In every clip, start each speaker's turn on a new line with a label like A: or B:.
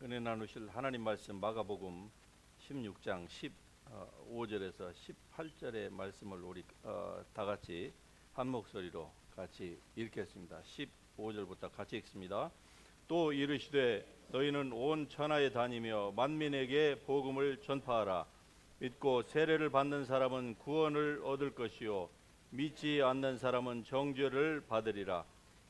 A: 은혜 나누실 하나님 말씀 마가복음 16장 15절에서 18절의 말씀을 우리 다 같이 한 목소리로 같이 읽겠습니다. 15절부터 같이 읽습니다. 또 이르시되 너희는 온 천하에 다니며 만민에게 복음을 전파하라. 믿고 세례를 받는 사람은 구원을 얻을 것이요 믿지 않는 사람은 정죄를 받으리라.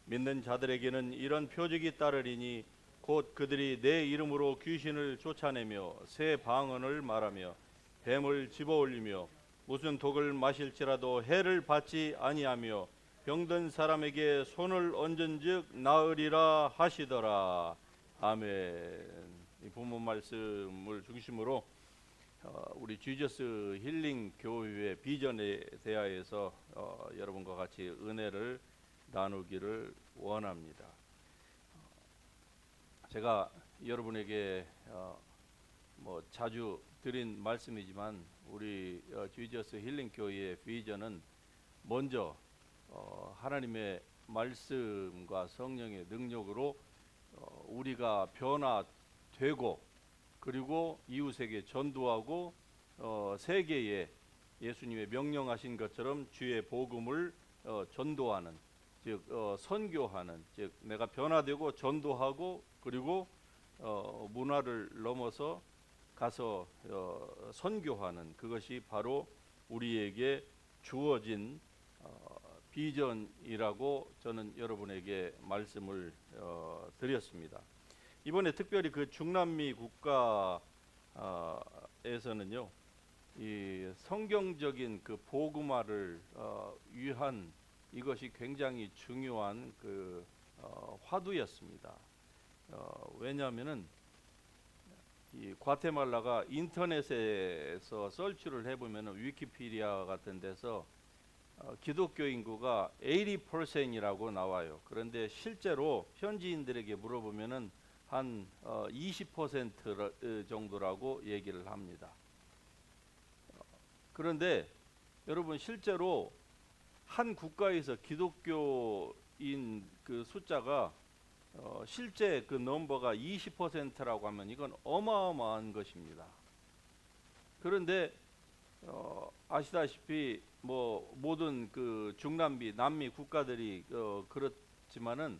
A: 믿는 자들에게는 이런 표적이 따르리니 곧 그들이 내 이름으로 귀신을 쫓아내며 새 방언을 말하며 뱀을 집어올리며 무슨 독을 마실지라도 해를 받지 아니하며 병든 사람에게 손을 얹은즉 나으리라 하시더라. 아멘. 이 본문 말씀을 중심으로 우리 지저스 힐링 교회의 비전에 대하여서 여러분과 같이 은혜를 나누기를 원합니다. 제가 여러분에게 자주 드린 말씀이지만 우리 지저스 힐링 교회의 비전은 먼저 하나님의 말씀과 성령의 능력으로 우리가 변화되고 그리고 이웃에게 전도하고 세계에 예수님의 명령하신 것처럼 주의 복음을 전도하는, 즉 선교하는, 즉 내가 변화되고 전도하고 그리고 문화를 넘어서 가서 선교하는, 그것이 바로 우리에게 주어진 비전이라고 저는 여러분에게 말씀을 드렸습니다. 이번에 특별히 그 중남미 국가에서는요, 이 성경적인 그 복음화를 위한 이것이 굉장히 중요한 그 화두였습니다. 왜냐하면은 이 과테말라가 인터넷에서 설치를 해보면은 위키피디아 같은 데서 기독교 인구가 80%이라고 나와요. 그런데 실제로 현지인들에게 물어보면은 한 20% 정도라고 얘기를 합니다. 그런데 여러분, 실제로 한 국가에서 기독교인 그 숫자가 실제 그 넘버가 20%라고 하면 이건 어마어마한 것입니다. 그런데 아시다시피 모든 그 중남미, 남미 국가들이 그렇지만은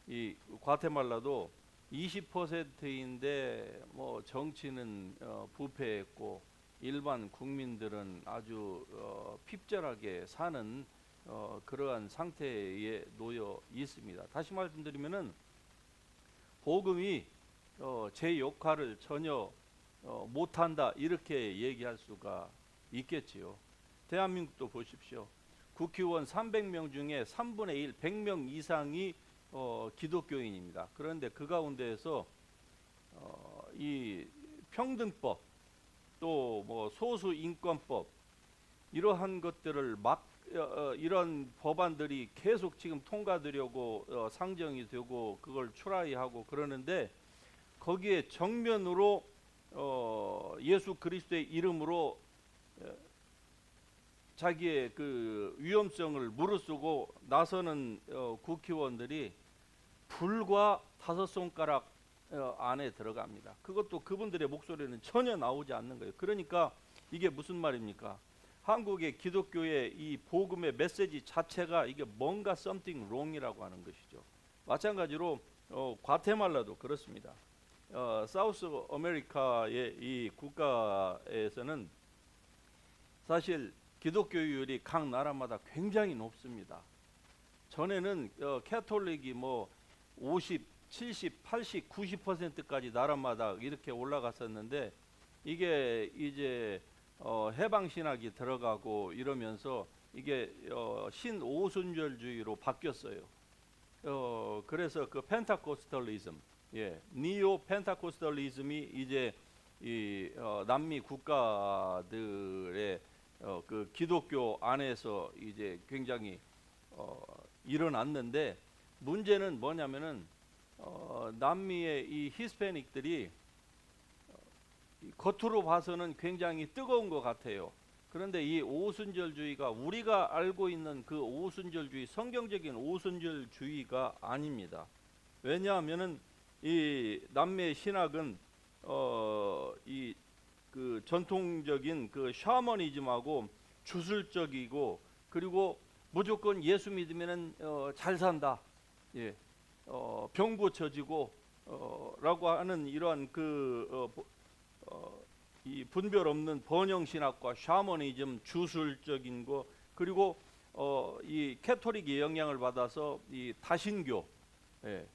A: 이 과테말라도 20%인데 정치는 부패했고 일반 국민들은 아주 핍절하게 사는 그러한 상태에 놓여 있습니다. 다시 말씀드리면은 복음이 제 역할을 전혀 못한다, 이렇게 얘기할 수가 있겠지요. 대한민국도 보십시오. 국회의원 300명 중에 3분의 1, 100명 이상이 기독교인입니다. 그런데 그 가운데에서 이 평등법, 또 소수인권법, 이러한 것들을 이런 법안들이 계속 지금 통과되려고 상정이 되고 그걸 출하하고 그러는데, 거기에 정면으로 예수 그리스도의 이름으로 자기의 그 위험성을 무릅쓰고 나서는 국회의원들이 불과 5손가락 안에 들어갑니다. 그것도 그분들의 목소리는 전혀 나오지 않는 거예요. 그러니까 이게 무슨 말입니까? 한국의 기독교의 이 복음의 메시지 자체가 이게 뭔가 something wrong이라고 하는 것이죠. 마찬가지로 과테말라도 그렇습니다. 사우스 아메리카의 이 국가에서는 사실 기독교율이 각 나라마다 굉장히 높습니다. 전에는 캐톨릭이 50, 70, 80, 90%까지 나라마다 이렇게 올라갔었는데, 이게 이제 해방신학이 들어가고 이러면서 이게 신오순절주의로 바뀌었어요. 그래서 그 펜타코스탈리즘, 니오 펜타코스탈리즘이 이제 이 남미 국가들의 그 기독교 안에서 이제 굉장히 일어났는데, 문제는 뭐냐면은 남미의 이 히스패닉들이 겉으로 봐서는 굉장히 뜨거운 것 같아요. 그런데 이 오순절주의가 우리가 알고 있는 그 오순절주의, 성경적인 오순절주의가 아닙니다. 왜냐하면은 이 남미 신학은 이 그 전통적인 그 샤머니즘하고 주술적이고, 그리고 무조건 예수 믿으면은 잘 산다, 예, 병 고쳐지고 라고 하는 이러한 이 분별 없는 번영 신학과 샤머니즘, 주술적인 거, 그리고 이 캐토릭의 영향을 받아서 이 다신교, 예,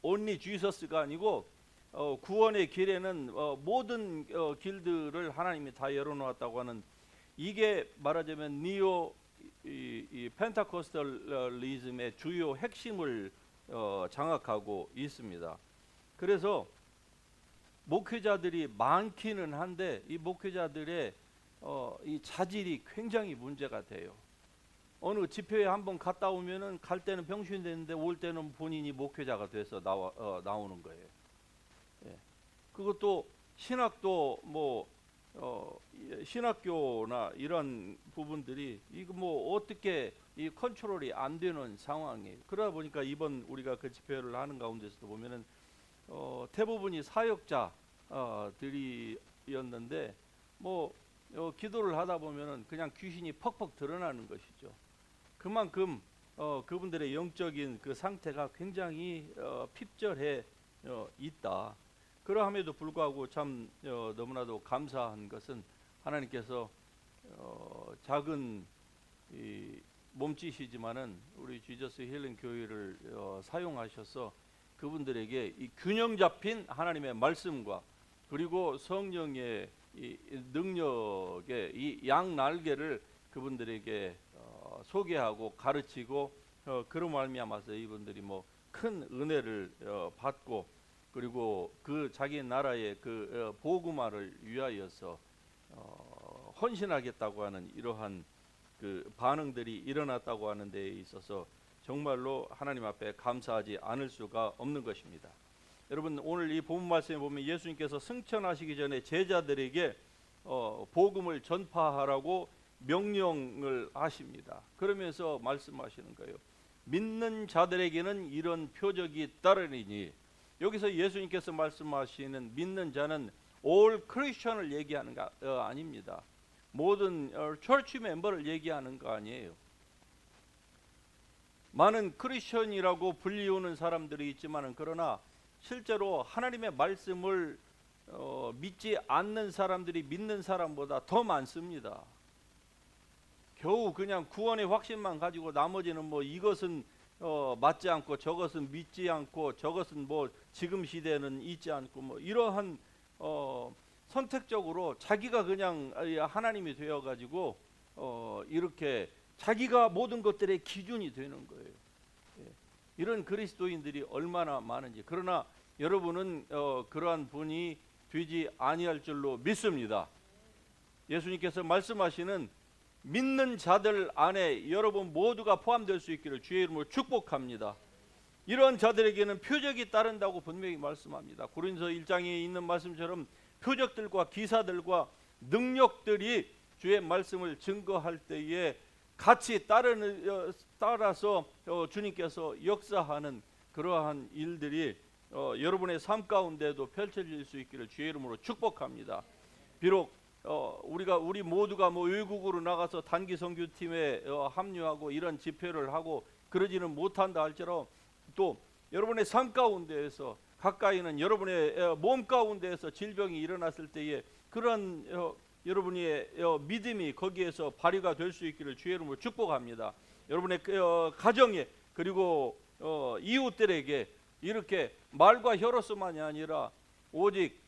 A: only Jesus가 아니고 구원의 길에는 모든 길들을 하나님이 다 열어놓았다고 하는, 이게 말하자면 이 펜타코스탈리즘의 주요 핵심을 장악하고 있습니다. 그래서 목회자들이 많기는 한데 이 목회자들의 이 자질이 굉장히 문제가 돼요. 어느 집회에 한번 갔다 오면은 갈 때는 병신이 되는데 올 때는 본인이 목회자가 돼서 나오는 거예요. 예. 그것도 신학도 신학교나 이런 부분들이 이거 어떻게 이 컨트롤이 안 되는 상황이에요. 그러다 보니까 이번 우리가 그 집회를 하는 가운데서도 보면은 대부분이 사역자들이었는데 기도를 하다 보면은 그냥 귀신이 퍽퍽 드러나는 것이죠. 그만큼 그분들의 영적인 그 상태가 굉장히 핍절해 있다. 그러함에도 불구하고 참 너무나도 감사한 것은 하나님께서 작은 이 몸짓이지만은 우리 지저스 힐링 교회를 사용하셔서 그분들에게 이 균형 잡힌 하나님의 말씀과 그리고 성령의 이 능력의 이 양날개를 그분들에게 소개하고 가르치고 그로 말미암아서 이분들이 큰 은혜를 받고, 그리고 그 자기 나라의 그 복음화를 위하여서 헌신하겠다고 하는 이러한 그 반응들이 일어났다고 하는 데에 있어서 정말로 하나님 앞에 감사하지 않을 수가 없는 것입니다. 여러분, 오늘 이 본문 말씀에 보면 예수님께서 승천하시기 전에 제자들에게 복음을 전파하라고 명령을 하십니다. 그러면서 말씀하시는 거예요. 믿는 자들에게는 이런 표적이 따르리니, 여기서 예수님께서 말씀하시는 믿는 자는 all Christian을 얘기하는 거 아닙니다. 모든 church 멤버를 얘기하는 거 아니에요. 많은 크리스천이라고 불리우는 사람들이 있지만은, 그러나 실제로 하나님의 말씀을 믿지 않는 사람들이 믿는 사람보다 더 많습니다. 겨우 그냥 구원의 확신만 가지고 나머지는 이것은 맞지 않고 저것은 믿지 않고 저것은 지금 시대는 있지 않고 이러한 선택적으로 자기가 그냥 하나님이 되어 가지고 이렇게 자기가 모든 것들의 기준이 되는 거예요. 예. 이런 그리스도인들이 얼마나 많은지. 그러나 여러분은 그러한 분이 되지 아니할 줄로 믿습니다. 예수님께서 말씀하시는 믿는 자들 안에 여러분 모두가 포함될 수 있기를 주의 이름으로 축복합니다. 이런 자들에게는 표적이 따른다고 분명히 말씀합니다. 고린도서 1장에 있는 말씀처럼 표적들과 기사들과 능력들이 주의 말씀을 증거할 때에 같이 따라서 주님께서 역사하는 그러한 일들이 여러분의 삶 가운데도 펼쳐질 수 있기를 주의 이름으로 축복합니다. 비록 우리 모두가 외국으로 나가서 단기 선교팀에 합류하고 이런 집회를 하고 그러지는 못한다 할지라도, 또 여러분의 삶 가운데에서 가까이는 여러분의 몸 가운데에서 질병이 일어났을 때에 그런 여러분의 믿음이 거기에서 발휘가 될 수 있기를 주의 이름으로 축복합니다. 여러분의 가정에 그리고 이웃들에게 이렇게 말과 혀로서만이 아니라 오직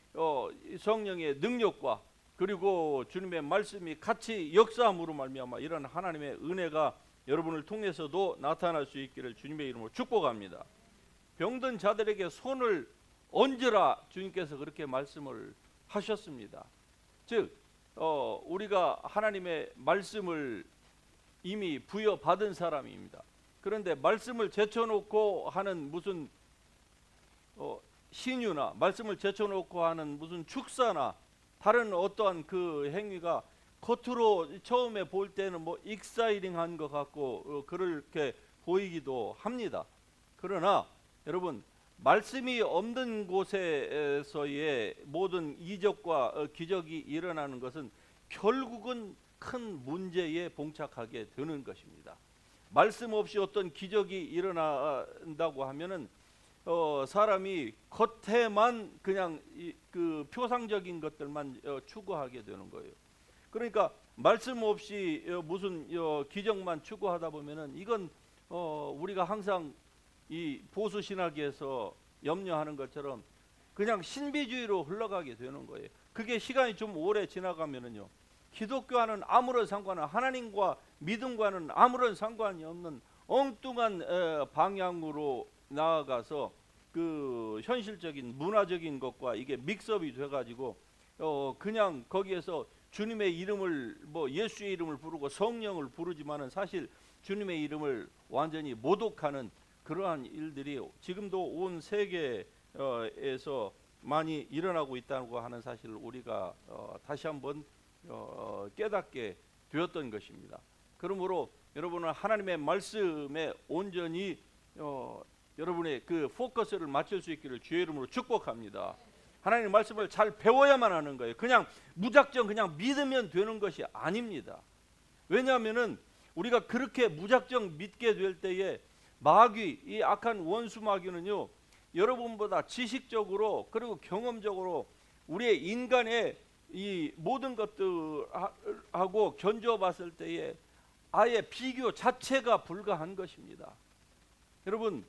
A: 성령의 능력과 그리고 주님의 말씀이 같이 역사함으로 말미암아 이런 하나님의 은혜가 여러분을 통해서도 나타날 수 있기를 주님의 이름으로 축복합니다. 병든 자들에게 손을 얹으라 주님께서 그렇게 말씀을 하셨습니다. 즉 우리가 하나님의 말씀을 이미 부여받은 사람입니다. 그런데 말씀을 제쳐놓고 하는 무슨 신유나 말씀을 제쳐놓고 하는 무슨 축사나 다른 어떠한 그 행위가 겉으로 처음에 볼 때는 익사이링한 것 같고 그렇게 보이기도 합니다. 그러나 여러분, 말씀이 없는 곳에서의 모든 이적과 기적이 일어나는 것은 결국은 큰 문제에 봉착하게 되는 것입니다. 말씀 없이 어떤 기적이 일어난다고 하면은 사람이 겉에만 그냥 그 표상적인 것들만 추구하게 되는 거예요. 그러니까 말씀 없이 무슨 기적만 추구하다 보면은 이건 우리가 항상 이 보수 신학에서 염려하는 것처럼 그냥 신비주의로 흘러가게 되는 거예요. 그게 시간이 좀 오래 지나가면은요, 기독교와는 아무런 상관은, 하나님과 믿음과는 아무런 상관이 없는 엉뚱한 방향으로 나아가서 그 현실적인 문화적인 것과 이게 믹스업이 돼가지고 그냥 거기에서 주님의 이름을 뭐 예수의 이름을 부르고 성령을 부르지만은 사실 주님의 이름을 완전히 모독하는 그러한 일들이 지금도 온 세계에서 많이 일어나고 있다고 하는 사실을 우리가 다시 한번 깨닫게 되었던 것입니다. 그러므로 여러분은 하나님의 말씀에 온전히 여러분의 그 포커스를 맞출 수 있기를 주의 이름으로 축복합니다. 하나님의 말씀을 잘 배워야만 하는 거예요. 그냥 무작정 그냥 믿으면 되는 것이 아닙니다. 왜냐하면은 우리가 그렇게 무작정 믿게 될 때에 마귀, 이 악한 원수 마귀는요, 여러분보다 지식적으로 그리고 경험적으로 우리의 인간의 이 모든 것들하고 견주어 봤을 때에 아예 비교 자체가 불가한 것입니다. 여러분,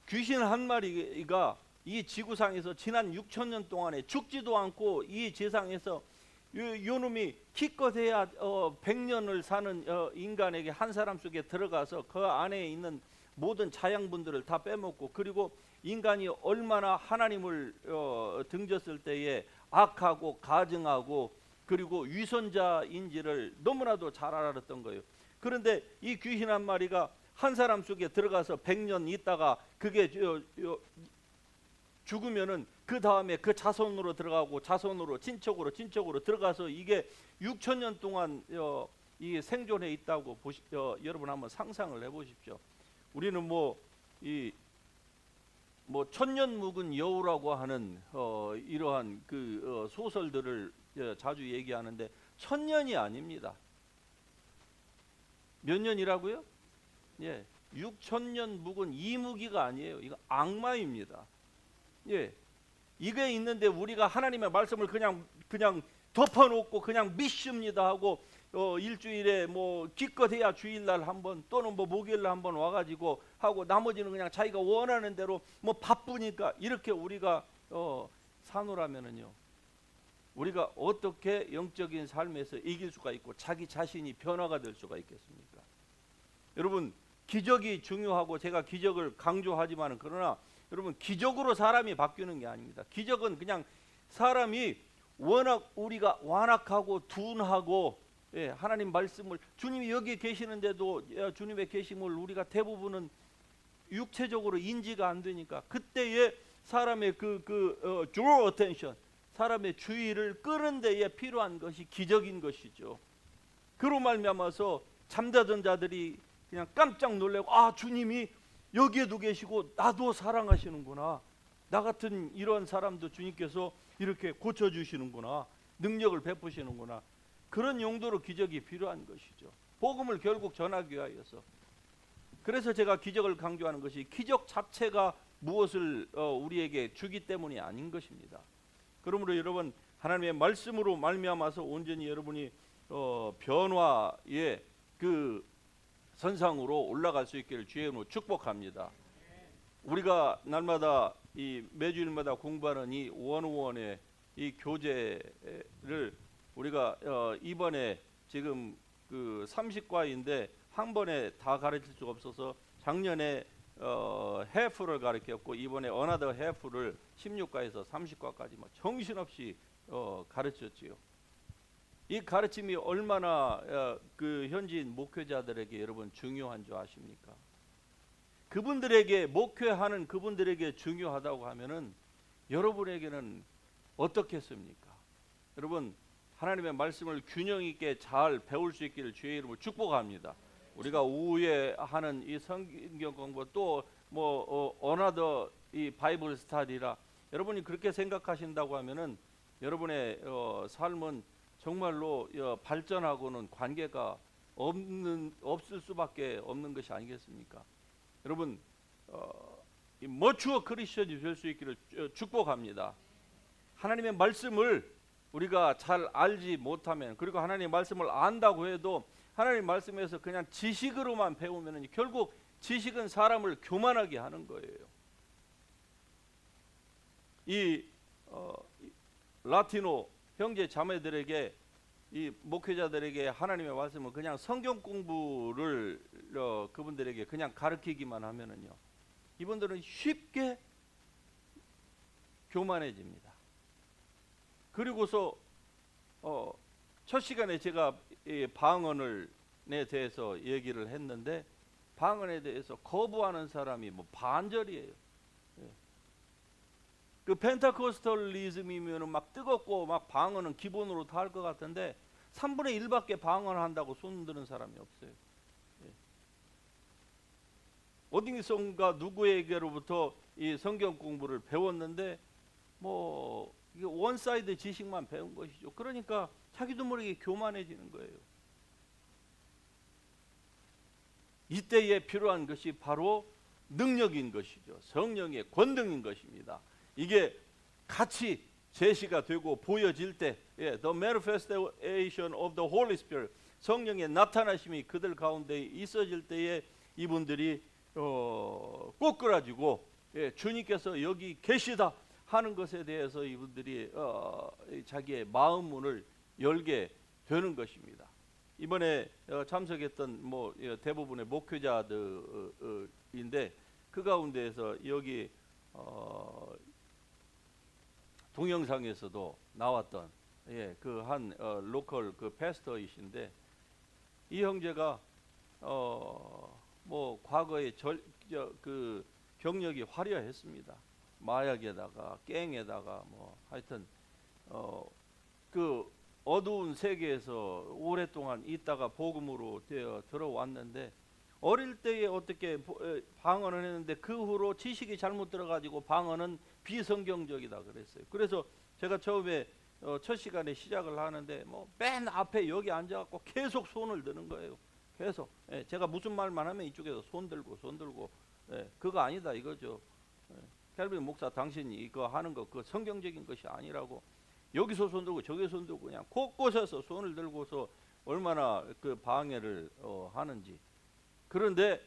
A: 귀신 한 마리가 이 지구상에서 지난 6,000년 동안에 죽지도 않고 이 세상에서 요놈이 기껏해야 100년을 사는 인간에게 한 사람 속에 들어가서 그 안에 있는 모든 자양분들을 다 빼먹고, 그리고 인간이 얼마나 하나님을 등졌을 때에 악하고 가증하고 그리고 위선자인지를 너무나도 잘 알았던 거예요. 그런데 이 귀신 한 마리가 한 사람 속에 들어가서 100년 있다가 그게 죽으면은 그 다음에 그 자손으로 들어가고 자손으로 친척으로 들어가서 이게 6,000년 동안 이 생존해 있다고 여러분 한번 상상을 해보십시오. 우리는 천년 묵은 여우라고 하는 이러한 그 소설들을 자주 얘기하는데 1,000년이 아닙니다. 몇 년이라고요? 예, 6,000년 묵은 이무기가 아니에요. 이거 악마입니다. 예, 이게 있는데 우리가 하나님의 말씀을 그냥 덮어놓고 그냥 믿습니다 하고 일주일에 뭐 기껏해야 주일날 한번 또는 뭐 목요일날 한번 와가지고 하고 나머지는 그냥 자기가 원하는 대로 뭐 바쁘니까 이렇게 우리가 사노라면은요, 우리가 어떻게 영적인 삶에서 이길 수가 있고 자기 자신이 변화가 될 수가 있겠습니까? 여러분, 기적이 중요하고 제가 기적을 강조하지만은, 그러나 여러분, 기적으로 사람이 바뀌는 게 아닙니다. 기적은 그냥 사람이 워낙 우리가 완악하고 둔하고, 하나님 말씀을, 주님이 여기 계시는데도 주님의 계심을 우리가 대부분은 육체적으로 인지가 안 되니까 그때에 사람의 draw attention, 사람의 주의를 끄는 데에 필요한 것이 기적인 것이죠. 그로 말미암아서 잠자던 자들이 그냥 깜짝 놀래고, 아, 주님이 여기에도 계시고 나도 사랑하시는구나, 나 같은 이런 사람도 주님께서 이렇게 고쳐주시는구나, 능력을 베푸시는구나, 그런 용도로 기적이 필요한 것이죠. 복음을 결국 전하기 위하여서. 그래서 제가 기적을 강조하는 것이 기적 자체가 무엇을 우리에게 주기 때문이 아닌 것입니다. 그러므로 여러분, 하나님의 말씀으로 말미암아서 온전히 여러분이 변화의 그 선상으로 올라갈 수 있기를 주의 이름으로 축복합니다. 우리가 날마다 이 매주일마다 공부하는 이 원어원의 이 교재를 우리가 이번에 지금 그 30과인데 한 번에 다 가르칠 수가 없어서 작년에 half를 가르쳤고 이번에 another half를 16과에서 30과까지 뭐 정신없이 가르쳤지요. 이 가르침이 얼마나 그 현지인 목회자들에게 여러분 중요한 줄 아십니까? 그분들에게 목회하는 그분들에게 중요하다고 하면은 여러분에게는 어떻겠습니까? 여러분, 하나님의 말씀을 균형 있게 잘 배울 수 있기를 주의 이름으로 축복합니다. 우리가 오후에 하는 이 성경 공부 또 어나더 이 바이블 스타디라 여러분이 그렇게 생각하신다고 하면은 여러분의 삶은 정말로 발전하고는 관계가 없을 수밖에 없는 것이 아니겠습니까? 여러분 이 머추어 크리스천이 될 수 있기를 축복합니다. 하나님의 말씀을 우리가 잘 알지 못하면, 그리고 하나님의 말씀을 안다고 해도 하나님의 말씀에서 그냥 지식으로만 배우면 결국 지식은 사람을 교만하게 하는 거예요. 이 라티노 형제 자매들에게, 이 목회자들에게 하나님의 말씀은 그냥 성경 공부를 그분들에게 그냥 가르치기만 하면은요, 이분들은 쉽게 교만해집니다. 그리고서 첫 시간에 제가 이 방언에 대해서 얘기를 했는데, 방언에 대해서 거부하는 사람이 뭐 반절이에요. 그 펜타코스탈리즘이면 막 뜨겁고 막 방언은 기본으로 다 할 것 같은데 3분의 1밖에 방언한다고 손 드는 사람이 없어요. 어디선가 누구에게로부터 이 성경 공부를 배웠는데 뭐 이게 원사이드 지식만 배운 것이죠. 그러니까 자기도 모르게 교만해지는 거예요. 이때에 필요한 것이 바로 능력인 것이죠. 성령의 권능인 것입니다. 이게 같이 제시가 되고 보여질 때, the manifestation of the Holy Spirit, 성령의 나타나심이 그들 가운데 있어질 때에 이분들이 꼬꾸라지고 주님께서 여기 계시다 하는 것에 대해서 이분들이 자기의 마음 문을 열게 되는 것입니다. 이번에 참석했던 대부분의 목회자들인데 그 가운데에서 여기 동영상에서도 나왔던 그 한 로컬 그 패스터이신데, 이 형제가 과거에 그 경력이 화려했습니다. 마약에다가 갱에다가 하여튼 그 어두운 세계에서 오랫동안 있다가 복음으로 들어왔는데, 어릴 때에 어떻게 방언을 했는데 그 후로 지식이 잘못 들어가지고 방언은 비성경적이다 그랬어요. 그래서 제가 처음에 첫 시간에 시작을 하는데 맨 앞에 여기 앉아갖고 계속 손을 드는 거예요. 계속 제가 무슨 말만 하면 이쪽에서 손 들고 그거 아니다 이거죠. 켈빈 목사, 당신이 이거 하는 거 그 성경적인 것이 아니라고. 여기서 손 들고 저기서 손 들고 그냥 곳곳에서 손을 들고서 얼마나 그 방해를 하는지. 그런데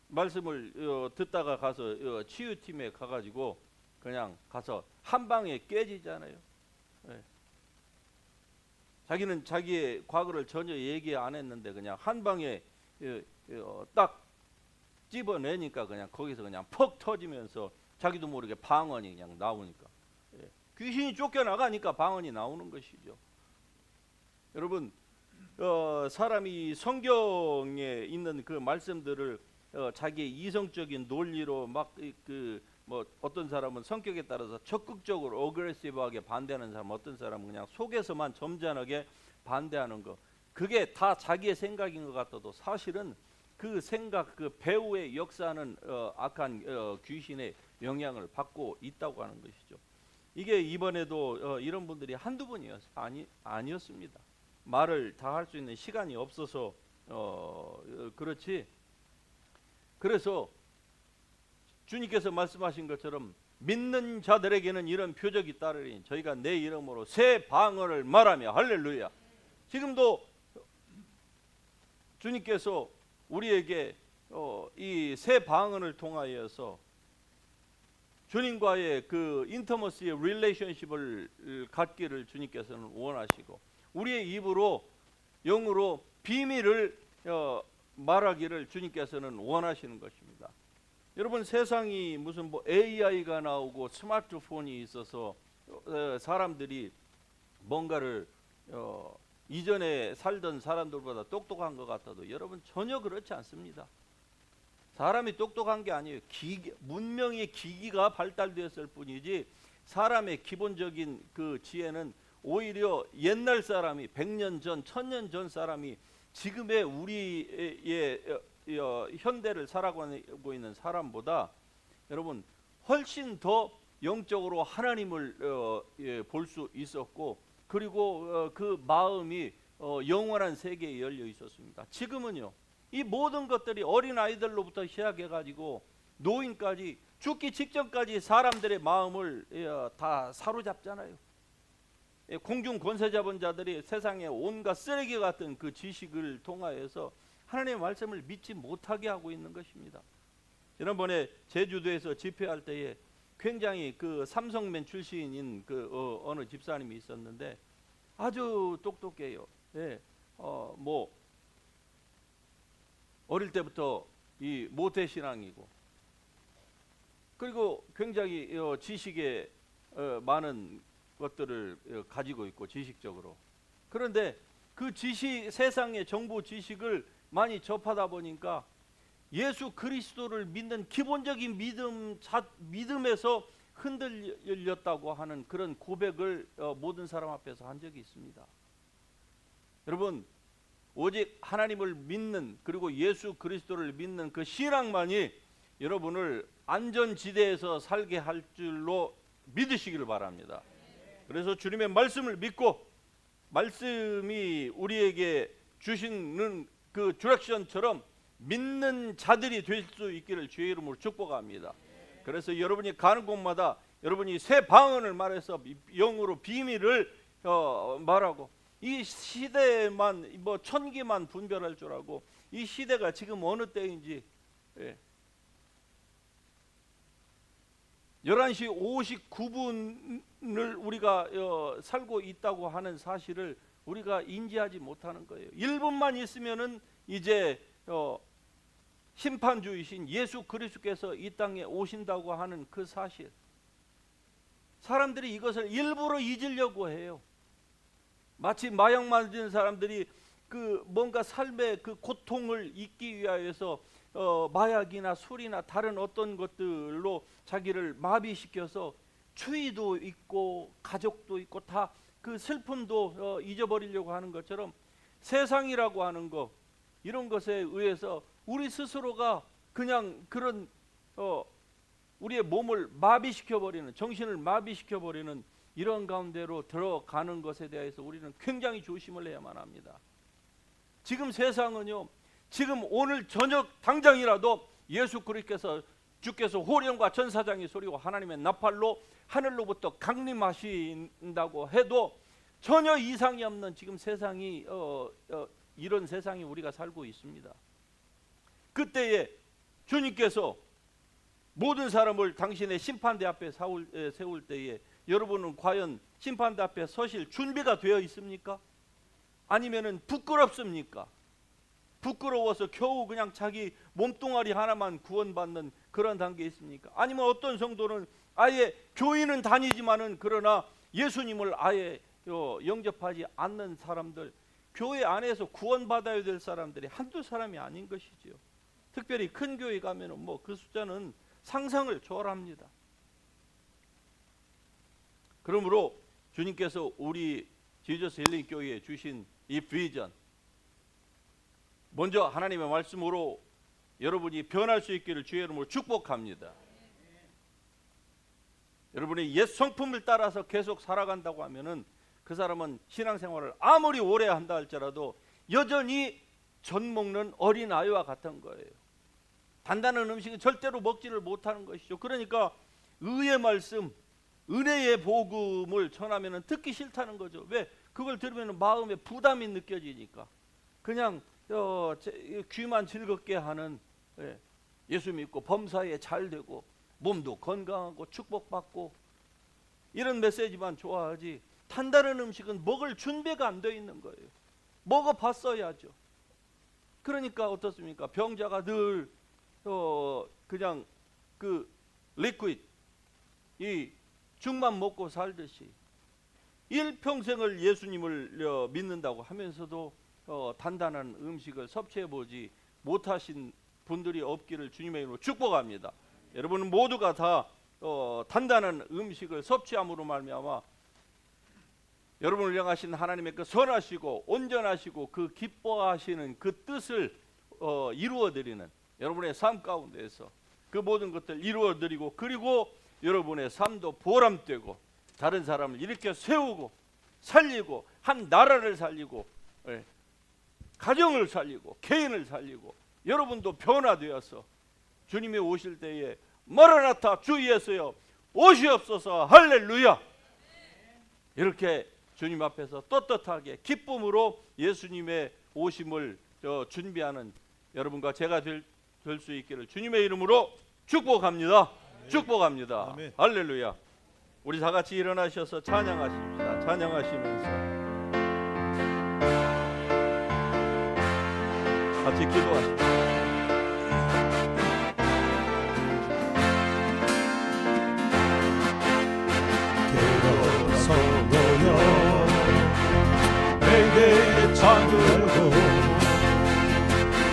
A: 말씀을 듣다가 가서 치유팀에 가가지고 그냥 가서 한 방에 깨지잖아요. 자기는 자기의 과거를 전혀 얘기 안 했는데 그냥 한 방에 딱 집어내니까 그냥 거기서 그냥 퍽 터지면서 자기도 모르게 방언이 그냥 나오니까, 귀신이 쫓겨나가니까 방언이 나오는 것이죠. 여러분, 사람이 성경에 있는 그 말씀들을 자기의 이성적인 논리로 어떤 사람은 성격에 따라서 적극적으로 어그레시브하게 반대하는 사람, 어떤 사람은 그냥 속에서만 점잖하게 반대하는 거, 그게 다 자기의 생각인 것 같아도 사실은 그 생각, 그 배후에 역사하는 악한 귀신의 영향을 받고 있다고 하는 것이죠. 이게 이번에도 이런 분들이 한두 분이었어요. 아니었습니다. 말을 다 할 수 있는 시간이 없어서 그렇지. 그래서 주님께서 말씀하신 것처럼 믿는 자들에게는 이런 표적이 따르리니 저희가 내 이름으로 새 방언을 말하며, 할렐루야. 지금도 주님께서 우리에게 이 새 방언을 통하여서 주님과의 그 인터머시의 릴레이션십을 갖기를 주님께서는 원하시고, 우리의 입으로 영으로 비밀을 말하기를 주님께서는 원하시는 것입니다. 여러분, 세상이 무슨 AI가 나오고 스마트폰이 있어서 사람들이 뭔가를 이전에 살던 사람들보다 똑똑한 것 같아도 여러분 전혀 그렇지 않습니다. 사람이 똑똑한 게 아니에요. 문명의 기기가 발달되었을 뿐이지 사람의 기본적인 그 지혜는 오히려 옛날 사람이 100년 전, 1000년 전 사람이 지금의 우리의 현대를 살아가고 있는 사람보다 여러분 훨씬 더 영적으로 하나님을 볼 수 있었고, 그리고 그 마음이 영원한 세계에 열려 있었습니다. 지금은요, 이 모든 것들이 어린 아이들로부터 시작해 가지고 노인까지 죽기 직전까지 사람들의 마음을 다 사로잡잖아요. 공중 권세 잡은 자들이 세상의 온갖 쓰레기 같은 그 지식을 통하여서 하나님의 말씀을 믿지 못하게 하고 있는 것입니다. 지난번에 제주도에서 집회할 때에 굉장히 그 삼성맨 출신인 그 어느 집사님이 있었는데 아주 똑똑해요. 예, 뭐 어릴 때부터 이 모태 신앙이고, 그리고 굉장히 지식에 많은 것들을 가지고 있고 지식적으로. 그런데 그 지식, 세상의 정보 지식을 많이 접하다 보니까 예수 그리스도를 믿는 기본적인 믿음에서 흔들렸다고 하는 그런 고백을 모든 사람 앞에서 한 적이 있습니다. 여러분, 오직 하나님을 믿는, 그리고 예수 그리스도를 믿는 그 신앙만이 여러분을 안전지대에서 살게 할 줄로 믿으시기를 바랍니다. 그래서 주님의 말씀을 믿고 말씀이 우리에게 주시는 그 디렉션처럼 믿는 자들이 될 수 있기를 주의 이름으로 축복합니다. 그래서 여러분이 가는 곳마다 여러분이 새 방언을 말해서 영으로 비밀을 말하고, 이 시대만 뭐 천기만 분별할 줄 알고, 이 시대가 지금 어느 때인지 11시 59분을 우리가 살고 있다고 하는 사실을 우리가 인지하지 못하는 거예요. 1분만 있으면은 이제 심판주이신 예수 그리스도께서 이 땅에 오신다고 하는 그 사실, 사람들이 이것을 일부러 잊으려고 해요. 마치 마약 만드는 사람들이 그 뭔가 삶의 그 고통을 잊기 위하여서 마약이나 술이나 다른 어떤 것들로 자기를 마비시켜서 추위도 있고 가족도 있고 다 그 슬픔도 잊어버리려고 하는 것처럼, 세상이라고 하는 것, 이런 것에 의해서 우리 스스로가 그냥 그런 우리의 몸을 마비시켜버리는, 정신을 마비시켜버리는 이런 가운데로 들어가는 것에 대해서 우리는 굉장히 조심을 해야만 합니다. 지금 세상은요, 지금 오늘 저녁 당장이라도 예수 그리스도께서 주께서 호령과 천사장의 소리와 하나님의 나팔로 하늘로부터 강림하신다고 해도 전혀 이상이 없는 지금 세상이 이런 세상이 우리가 살고 있습니다. 그때에 주님께서 모든 사람을 당신의 심판대 앞에 세울 때에 여러분은 과연 심판대 앞에 서실 준비가 되어 있습니까? 아니면은 부끄럽습니까? 부끄러워서 겨우 그냥 자기 몸뚱아리 하나만 구원받는 그런 단계에 있습니까? 아니면 어떤 성도는 아예 교인은 다니지만은 그러나 예수님을 아예 영접하지 않는 사람들, 교회 안에서 구원받아야 될 사람들이 한두 사람이 아닌 것이지요. 특별히 큰 교회 가면은 뭐 그 숫자는 상상을 초월합니다. 그러므로 주님께서 우리 지저스 힐링 교회에 주신 이 비전, 먼저 하나님의 말씀으로 여러분이 변할 수 있기를 주의 이름으로 축복합니다. 여러분이 옛 성품을 따라서 계속 살아간다고 하면은 그 사람은 신앙생활을 아무리 오래 한다 할지라도 여전히 젖 먹는 어린 아이와 같은 거예요. 단단한 음식은 절대로 먹지를 못하는 것이죠. 그러니까 의의 말씀, 은혜의 복음을 전하면은 듣기 싫다는 거죠. 왜? 그걸 들으면 마음에 부담이 느껴지니까. 그냥 귀만 즐겁게 하는, 예수 믿고 범사에 잘 되고 몸도 건강하고 축복받고 이런 메시지만 좋아하지, 단단한 음식은 먹을 준비가 안 되어 있는 거예요. 먹어봤어야죠. 그러니까 어떻습니까? 병자가 늘 그냥 그 리퀴드, 이 죽만 먹고 살듯이 일평생을 예수님을 믿는다고 하면서도 단단한 음식을 섭취해보지 못하신 분들이 없기를 주님의 이름으로 축복합니다. 여러분 모두가 다 단단한 음식을 섭취함으로 말미암아 여러분을 향하신 하나님의 그 선하시고 온전하시고 그 기뻐하시는 그 뜻을 이루어드리는, 여러분의 삶 가운데에서 그 모든 것들 이루어드리고, 그리고 여러분의 삶도 보람되고 다른 사람을 일으켜 세우고 살리고 한 나라를 살리고 가정을 살리고 개인을 살리고 여러분도 변화되어서 주님이 오실 때에 마라나타 주 예수여 오시옵소서 할렐루야, 이렇게 주님 앞에서 떳떳하게 기쁨으로 예수님의 오심을 준비하는 여러분과 제가 될 수 있기를 주님의 이름으로 축복합니다. 축복합니다.
B: 아멘.
A: 할렐루야. 우리 다 같이 일어나셔서 찬양하십시다. 찬양하시면서 같이 기도하십시다.
B: 서고요 내게 창을 열고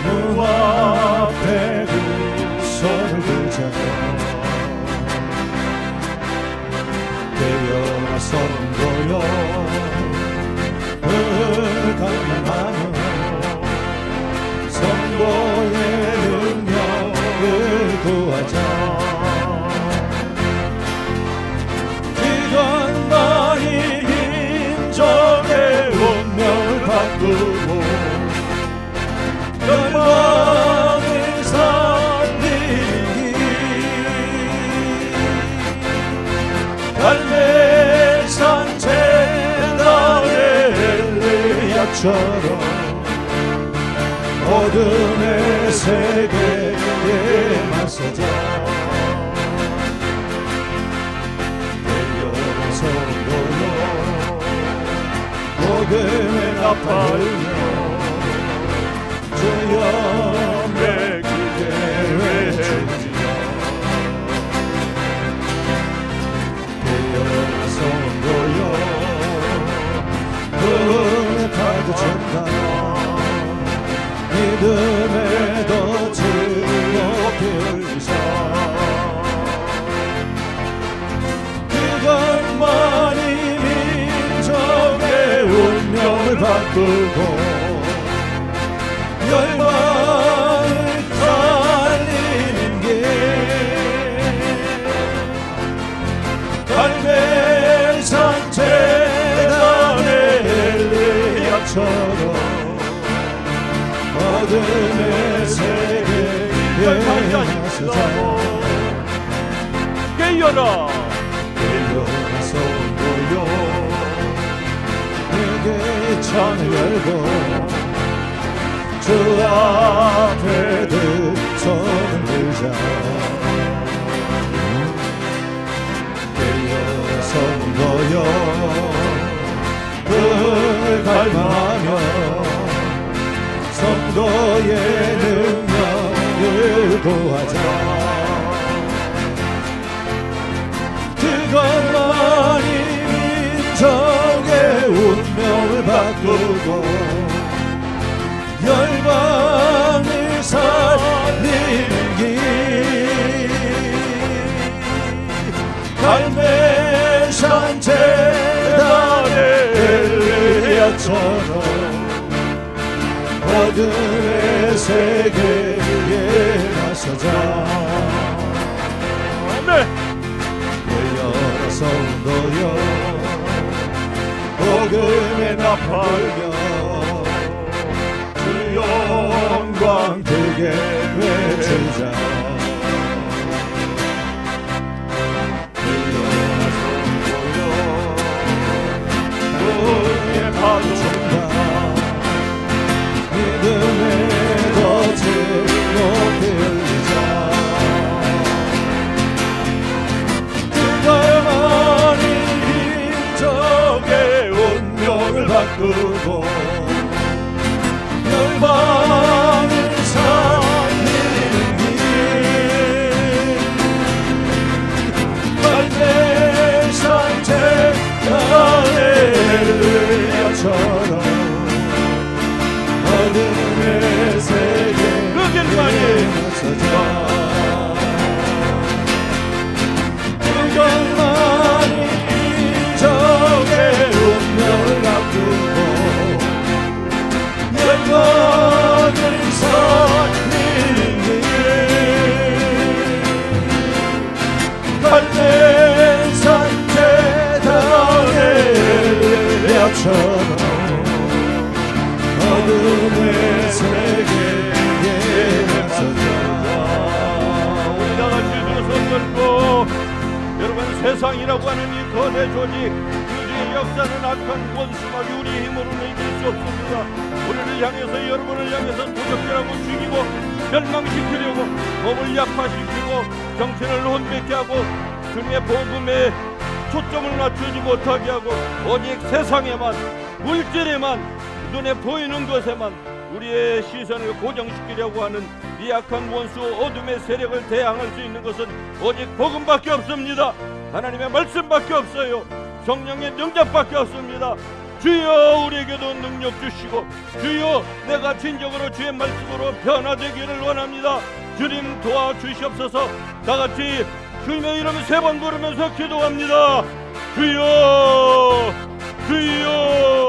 B: 문 앞에 그 손을 들자며 깨어나 선고요 그 강만하며 선고의 능력을 구하자. 이것만이 인정의 운명을 바꾸고 열방을 살리기. 갈멜산 제단의 엘리야처럼 어둠의 세계에 맞서자. 복음의 나팔 불며 주여 내 기대를 해주며 깨어나서 모여 복음의 팔도 쳤다. 믿음의 덫을 높이 올리사. 그것만이 운명을 바꾸고 열방을 살리는 게 갈멜산 제단의 엘리야처럼 어둠의 세계에 나서자. 깨어라 깨어나서 모여 내게 창을 열고 주 앞에 두 손을 들자. 깨어서 모여 그를 갈망하며 성도의 능력을 구하자. 그것만이 인정의 운명을 바꾸고 열방을 살리는 길. 갈멜산 제단의 엘리야처럼 어둠의 세계에 나서자. 깨어나서 너여 복음의 나팔 불며 주 영광 크게 외치자. 깨어나서 너여 복음의 파도 쳤다. 믿음의 덫을 높이 올리자. 그것만이 인정의 운명을 바꾸고 열방을 살리는 길. 갈멜산 제단의 엘리야처럼 어둠의 세계에 나서자. 그것만이 인정의 운명을 바꾸고 열방을 살리는 길. 빛처럼 어둠의 세계에 나서자.
A: 우리 다같이 두 손 들고 여러분, 세상이라고 하는 이 거대 조직, 우주의 역사는 악한 원수막이 우리 힘으로는 이길 수 없습니다. 우리를 향해서, 여러분을 향해서 도적질하고 죽이고 멸망시키려고 몸을 약화시키고 정신을 혼미케 하고 주님의 복음에 초점을 맞추지 못하게 하고 오직 세상에만, 물질에만, 눈에 보이는 것에만 우리의 시선을 고정시키려고 하는 미약한 원수 어둠의 세력을 대항할 수 있는 것은 오직 복음밖에 없습니다. 하나님의 말씀밖에 없어요. 성령의 능력밖에 없습니다. 주여, 우리에게도 능력 주시고, 주여, 내가 진정으로 주의 말씀으로 변화되기를 원합니다. 주님 도와주시옵소서. 다같이 주님의 이름 3번 부르면서 기도합니다. 주여, 주여.